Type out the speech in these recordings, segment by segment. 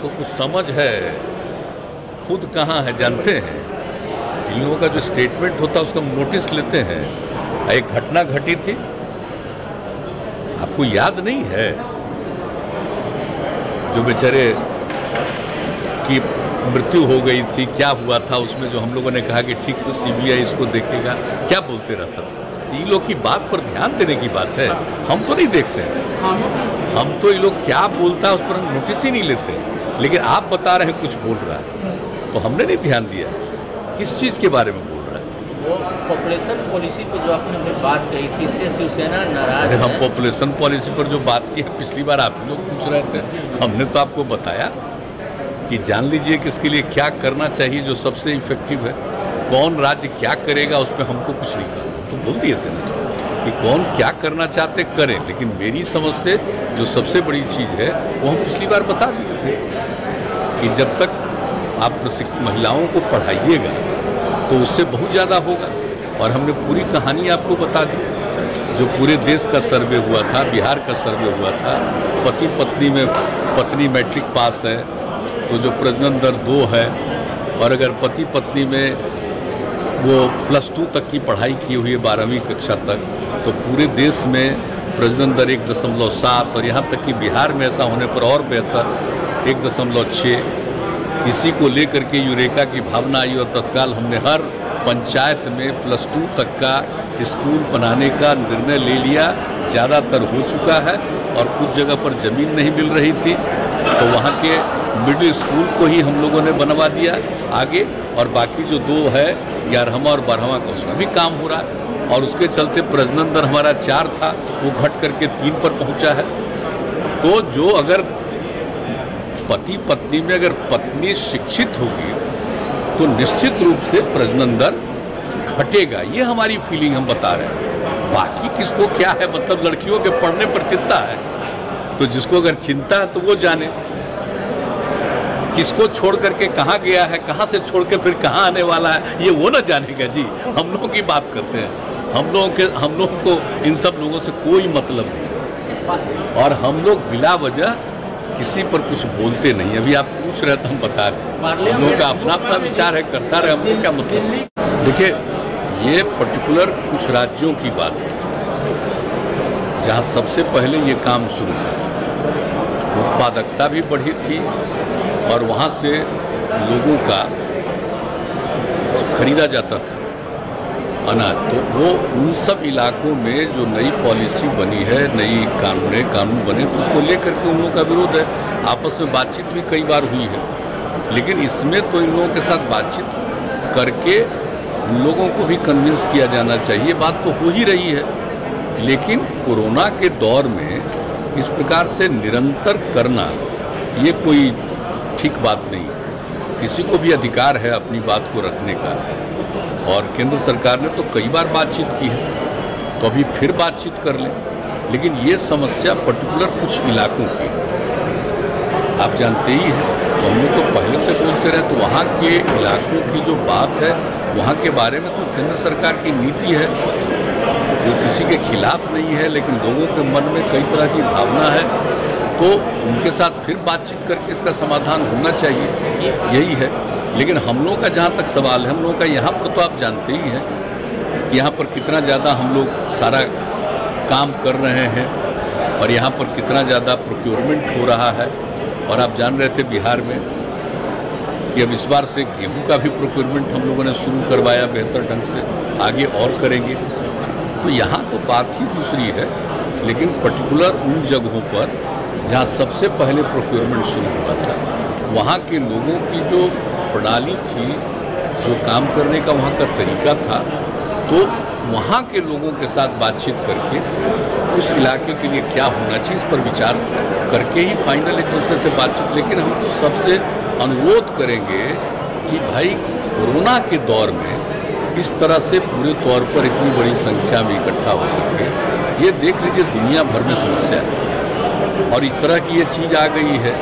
को कुछ समझ है, खुद कहाँ है जानते हैं। इन लोगों का जो स्टेटमेंट होता है उसका नोटिस लेते हैं। एक घटना घटी थी, आपको याद नहीं है, जो बेचारे की मृत्यु हो गई थी, क्या हुआ था उसमें, जो हम लोगों ने कहा कि ठीक है सीबीआई इसको देखेगा, क्या बोलते रहता था। इन लोग की बात पर ध्यान देने की बात है, हम तो नहीं देखते हैं। हम तो ये लोग क्या बोलता है उस पर हम नोटिस ही नहीं लेते, लेकिन आप बता रहे हैं कुछ बोल रहा है तो हमने नहीं ध्यान दिया किस चीज़ के बारे में बोल रहा है। वो पॉपुलेशन पॉलिसी पर जो आपने बात कही थी, इससे शिवसेना नाराज है। हम पॉपुलेशन पॉलिसी पर जो बात की है, पिछली बार आप लोग पूछ रहे थे, हमने तो आपको बताया कि जान लीजिए कि इसके लिए क्या करना चाहिए जो सबसे इफेक्टिव है। कौन राज्य क्या करेगा उस पर हमको कुछ नहीं कहा, तो बोल दिए थे ना कि कौन क्या करना चाहते करें, लेकिन मेरी समझ से जो सबसे बड़ी चीज़ है वो हम पिछली बार बता दिए थे कि जब तक आप महिलाओं को पढ़ाइएगा तो उससे बहुत ज़्यादा होगा। और हमने पूरी कहानी आपको बता दी, जो पूरे देश का सर्वे हुआ था, बिहार का सर्वे हुआ था। पति पत्नी में पत्नी मैट्रिक पास है तो जो प्रजनन दर 2 है, और अगर पति पत्नी में वो +2 तक की पढ़ाई की हुई है 12वीं कक्षा तक, तो पूरे देश में प्रजनन दर 1.7, और यहाँ तक कि बिहार में ऐसा होने पर और बेहतर 1.6। इसी को लेकर के यूरेका की भावना आई और तत्काल हमने हर पंचायत में +2 तक का स्कूल बनाने का निर्णय ले लिया। ज़्यादातर हो चुका है और कुछ जगह पर ज़मीन नहीं मिल रही थी तो वहाँ के मिडिल स्कूल को ही हम लोगों ने बनवा दिया आगे, और बाकी जो 2 है 11वां और 12वां का उसका भी काम हो रहा है। और उसके चलते प्रजनन दर हमारा 4 था, वो घट करके 3 पर पहुँचा है। तो जो अगर पति पत्नी में अगर पत्नी शिक्षित होगी तो निश्चित रूप से प्रजनन दर घटेगा, ये हमारी फीलिंग हम बता रहे हैं। बाकी किसको क्या है, मतलब लड़कियों के पढ़ने पर चिंता है तो जिसको अगर चिंता है तो वो जाने, किसको छोड़ करके कहाँ गया है, कहाँ से छोड़ के फिर कहाँ आने वाला है, ये वो ना जानेगा जी। हम लोगों की बात करते हैं, हम लोगों को इन सब लोगों से कोई मतलब नहीं, और हम लोग बिला वजह किसी पर कुछ बोलते नहीं। अभी आप पूछ रहे तो हम बता दें, हम लोगों का अपना अपना विचार है, करता रहे, हमको क्या मतलब। देखिए, ये पर्टिकुलर कुछ राज्यों की बात है जहाँ सबसे पहले ये काम शुरू हुआ, उत्पादकता भी बढ़ी थी और वहाँ से लोगों का खरीदा जाता था अनाज। तो वो उन सब इलाकों में जो नई पॉलिसी बनी है, नई कानून बने, तो उसको लेकर के उन लोगों का विरोध है। आपस में बातचीत भी कई बार हुई है, लेकिन इसमें तो इन लोगों के साथ बातचीत करके उन लोगों को भी कन्विंस किया जाना चाहिए। बात तो हो ही रही है, लेकिन कोरोना के दौर में इस प्रकार से निरंतर करना ये कोई ठीक बात नहीं। किसी को भी अधिकार है अपनी बात को रखने का, और केंद्र सरकार ने तो कई बार बातचीत की है, तो अभी फिर बातचीत कर लें। लेकिन ये समस्या पर्टिकुलर कुछ इलाकों की आप जानते ही हैं, तो हम लोग तो पहले से बोलते रहे, तो वहाँ के इलाकों की जो बात है वहाँ के बारे में तो केंद्र सरकार की नीति है, वो किसी के खिलाफ नहीं है, लेकिन लोगों के मन में कई तरह की भावना है, तो उनके साथ फिर बातचीत करके इसका समाधान होना चाहिए, यही है। लेकिन हम लोगों का जहाँ तक सवाल है, हम लोगों का यहाँ पर तो आप जानते ही हैं कि यहाँ पर कितना ज़्यादा हम लोग सारा काम कर रहे हैं और यहाँ पर कितना ज़्यादा प्रोक्योरमेंट हो रहा है। और आप जान रहे थे बिहार में कि अब इस बार से गेहूं का भी प्रोक्योरमेंट हम लोगों ने शुरू करवाया बेहतर ढंग से, आगे और करेंगे। तो यहाँ तो बात ही दूसरी है, लेकिन पर्टिकुलर उन जगहों पर जहाँ सबसे पहले प्रोक्योरमेंट शुरू हुआ था, वहाँ के लोगों की जो प्रणाली थी, जो काम करने का वहाँ का तरीका था, तो वहाँ के लोगों के साथ बातचीत करके उस इलाके के लिए क्या होना चाहिए, इस पर विचार करके ही फाइनल एक दूसरे से बातचीत। लेकिन हम तो सबसे अनुरोध करेंगे कि भाई कोरोना के दौर में इस तरह से पूरे तौर पर इतनी बड़ी संख्या में इकट्ठा हो करके, ये देख लीजिए दुनिया भर में समस्या है, और इस तरह की ये चीज़ आ गई है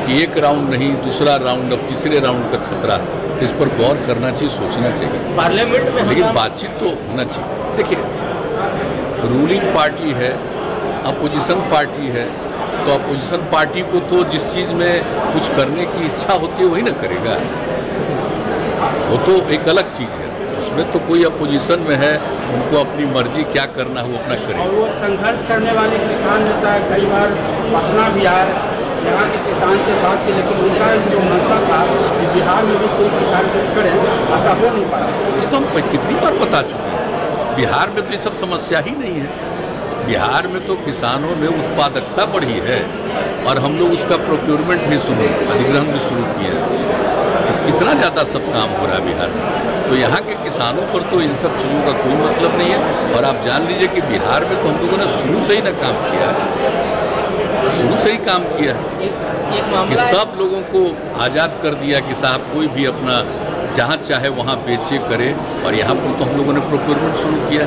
कि एक राउंड नहीं, दूसरा राउंड, अब तीसरे राउंड का खतरा, तो इस पर गौर करना चाहिए, सोचना चाहिए पार्लियामेंट में। लेकिन बातचीत तो होना चाहिए। देखिए, रूलिंग पार्टी है, अपोजिशन पार्टी है, तो अपोजिशन पार्टी को तो जिस चीज़ में कुछ करने की इच्छा होती है वही ना करेगा, वो तो एक अलग चीज़ है। उसमें तो कोई अपोजिशन में है, उनको अपनी मर्जी क्या करना है वो अपना करे। और वो संघर्ष करने वाले किसान नेता कई बार पटना बिहार यहाँ के किसान से बात की, लेकिन उनका जो मंशा था कि बिहार में भी कोई किसान कुछ करे, ऐसा हो नहीं पाया। ये तो हम कितनी बार बता चुके हैं, बिहार में तो ये सब समस्या ही नहीं है। बिहार में तो किसानों में उत्पादकता बढ़ी है और हम लोग उसका प्रोक्योरमेंट भी अधिग्रहण भी शुरू किए हैं, तो कितना ज़्यादा सब काम हो रहा है बिहार में। तो यहाँ के किसानों पर तो इन सब चीज़ों का कोई मतलब नहीं है। और आप जान लीजिए कि बिहार में तो हम लोगों ने शुरू से ही ना काम किया है, शुरू से ही काम किया है कि सब लोगों को आज़ाद कर दिया कि साहब कोई भी अपना जहाँ चाहे वहाँ बेचे करे, और यहाँ पर तो हम लोगों ने प्रोक्योरमेंट शुरू किया।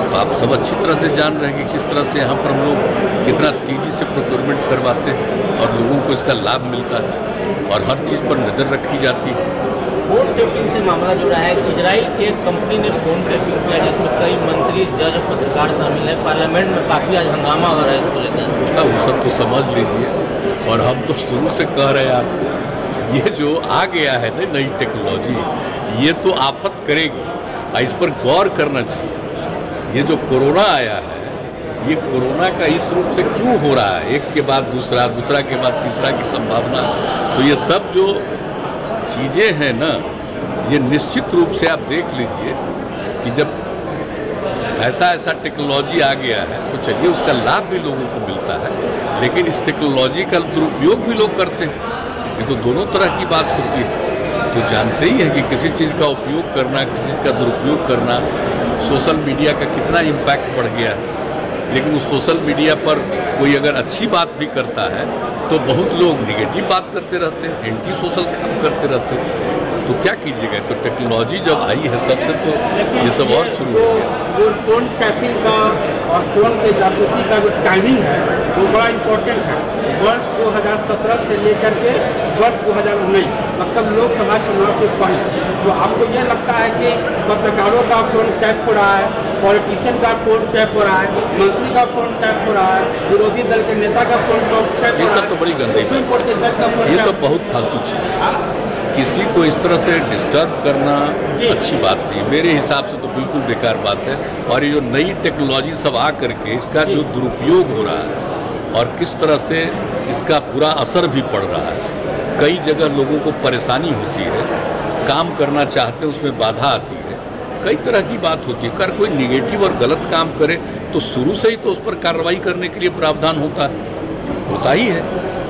तो आप सब अच्छी तरह से जान रहे हैं कि किस तरह से यहाँ पर हम लोग कितना तेज़ी से प्रोक्योरमेंट करवाते हैं और लोगों को इसका लाभ मिलता है और हर चीज़ पर नज़र रखी जाती है। फोन टैपिंग से मामला जुड़ा है। इजराइल की एक कंपनी ने फोन टैपिंग किया जिसमें कई मंत्री, जज, पत्रकार शामिल हैं। पार्लियामेंट में काफ़ी आज हंगामा हो रहा है इसको लेकर। वो सब तो समझ लीजिए, और हम तो शुरू से कह रहे हैं आपको, ये जो आ गया है ना नई टेक्नोलॉजी, ये तो आफत करेगी, इस पर गौर करना चाहिए। ये जो कोरोना आया है, ये कोरोना का इस रूप से क्यों हो रहा है, एक के बाद दूसरा, दूसरा के बाद तीसरा की संभावना। तो ये सब जो चीज़ें हैं ना, ये निश्चित रूप से आप देख लीजिए कि जब ऐसा टेक्नोलॉजी आ गया है तो चलिए उसका लाभ भी लोगों को मिलता है, लेकिन इस टेक्नोलॉजी का दुरुपयोग भी लोग करते हैं। ये तो दोनों तरह की बात होती है। तो जानते ही हैं कि किसी चीज़ का उपयोग करना, किसी चीज़ का दुरुपयोग करना, सोशल मीडिया का कितना इम्पैक्ट बढ़ गया है। लेकिन उस सोशल मीडिया पर कोई अगर अच्छी बात भी करता है तो बहुत लोग निगेटिव बात करते रहते हैं, एंटी सोशल काम करते रहते हैं। तो क्या कीजिएगा, तो टेक्नोलॉजी जब आई है तब से तो ये सब और शुरू हो गया। जो फोन टैपिंग का और फोन के जासूसी का जो टाइमिंग है वो बड़ा इम्पोर्टेंट है। वर्ष 2017 से लेकर के वर्ष 2019, मतलब लोकसभा चुनाव से पहले, तो आपको ये लगता है कि पत्रकारों का फोन टैप हो रहा है, पॉलिटिशियन का फोन टैप हो रहा है, मंत्री का फोन टैप हो रहा है, विरोधी दल के नेता का फोन टैप हो रहा है, ये सब तो बड़ी गंदी सुप्रीम कोर्ट के जज का फोन, ये तो बहुत फालतू चीज़ है। किसी को इस तरह से डिस्टर्ब करना अच्छी बात नहीं, मेरे हिसाब से तो बिल्कुल बेकार बात है। और ये जो नई टेक्नोलॉजी सब आ करके इसका जो दुरुपयोग हो रहा है और किस तरह से इसका पूरा असर भी पड़ रहा है, कई जगह लोगों को परेशानी होती है, काम करना चाहते हैं उसमें बाधा आती है, कई तरह की बात होती है। अगर कोई निगेटिव और गलत काम करे तो शुरू से ही तो उस पर कार्रवाई करने के लिए प्रावधान होता ही है।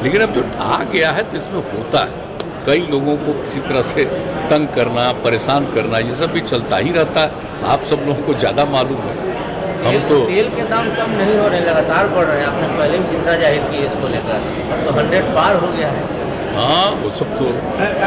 लेकिन अब जो आ गया है तो इसमें होता है, कई लोगों को किसी तरह से तंग करना, परेशान करना, ये सब भी चलता ही रहता है। आप सब लोगों को ज़्यादा मालूम है। हम तो तेल के दाम कम नहीं हो रहे, लगातार बढ़ रहे हैं। आपने पहले भी चिंता जाहिर की है इसको लेकर, अब तो 100 पार हो गया है। हाँ, वो सब तो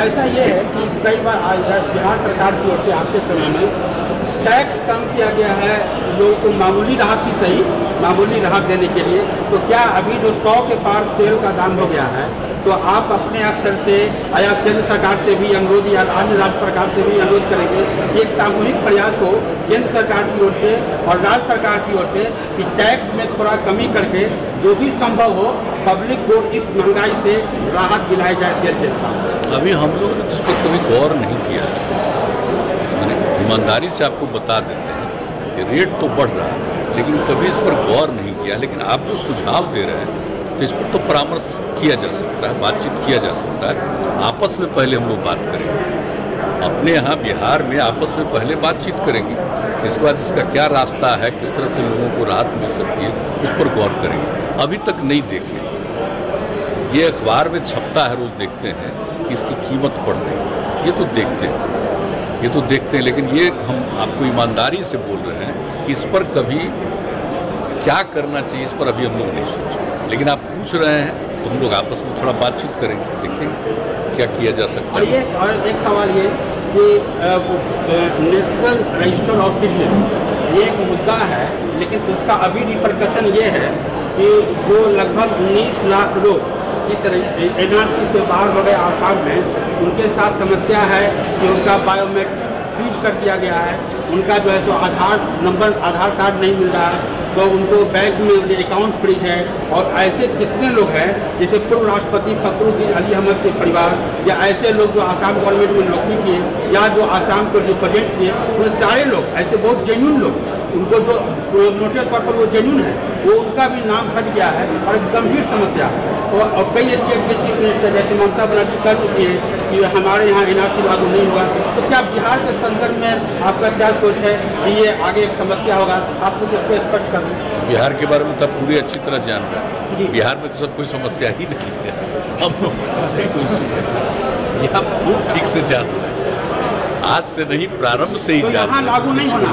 ऐसा ये है कि कई बार बिहार सरकार की ओर से आपके समय में टैक्स कम किया गया है, लोगों को मामूली राहत ही सही, मामूली राहत देने के लिए। तो क्या अभी जो 100 के पार तेल का दाम हो गया है, तो आप अपने स्तर से या केंद्र सरकार से भी अनुरोध या अन्य राज्य सरकार से भी अनुरोध करेंगे कि एक सामूहिक प्रयास हो केंद्र सरकार की ओर से और राज्य सरकार की ओर से कि टैक्स में थोड़ा कमी करके जो भी संभव हो पब्लिक को इस महंगाई से राहत दिलाई जाए तेल का। अभी हम लोगों ने तो उस पर कभी गौर नहीं किया है। ईमानदारी से आपको बता देते हैं कि रेट तो बढ़ रहा है, लेकिन कभी इस पर गौर नहीं किया। लेकिन आप जो सुझाव दे रहे हैं तो इस पर तो परामर्श किया जा सकता है, बातचीत किया जा सकता है। आपस में पहले हम लोग बात करेंगे, अपने यहाँ बिहार में आपस में पहले बातचीत करेंगे, इसके बाद इसका क्या रास्ता है, किस तरह से लोगों को राहत मिल सकती है, उस पर गौर करेंगे। अभी तक नहीं देखे, ये अखबार में छपता है, रोज़ देखते हैं कि इसकी कीमत बढ़ रही है, ये तो देखते हैं, लेकिन ये हम आपको ईमानदारी से बोल रहे हैं कि इस पर कभी क्या करना चाहिए, इस पर अभी हम लोग नहीं सोचे। लेकिन आप पूछ रहे हैं तो हम लोग आपस में थोड़ा बातचीत करेंगे, देखेंगे क्या किया जा सकता है। और एक सवाल ये कि नेशनल रजिस्टर ऑफ सिटीजन ये एक मुद्दा है, लेकिन उसका अभी रिपरकशन ये है कि जो लगभग 19 लाख लोग इस NRC से बाहर हो गए आसाम में, उनके साथ समस्या है कि उनका बायोमेट्रिक फ्रीज कर दिया गया है, उनका जो है सो आधार कार्ड नहीं मिल रहा है, तो उनको बैंक में अकाउंट फ्रीज है। और ऐसे कितने लोग हैं जैसे पूर्व राष्ट्रपति फखरुद्दीन अली अहमद के परिवार, या ऐसे लोग जो आसाम गवर्नमेंट में नौकरी किए या जो आसाम को रिप्रेजेंट किए, वो सारे लोग ऐसे बहुत जेन्युइन लोग, उनको जो मोटे तौर पर वो जेन्युइन है, वो उनका भी नाम हट गया है और एक गंभीर समस्या है। और कई स्टेट के चीफ मिनिस्टर जैसे ममता बनर्जी कह चुकी हैं कि हमारे यहाँ NRC लागू नहीं हुआ। तो क्या बिहार के संदर्भ में आपका क्या सोच है कि ये आगे एक समस्या होगा? आप कुछ उसको स्पष्ट कर दें। बिहार के बारे में तब पूरी अच्छी तरह जान रहे हैं। बिहार में तो सब कोई समस्या ही नहीं है, हम से कोई यह आप खूब ठीक से जान रहे हैं। आज से नहीं, प्रारंभ से ही तो जान यहाँ लागू नहीं होना।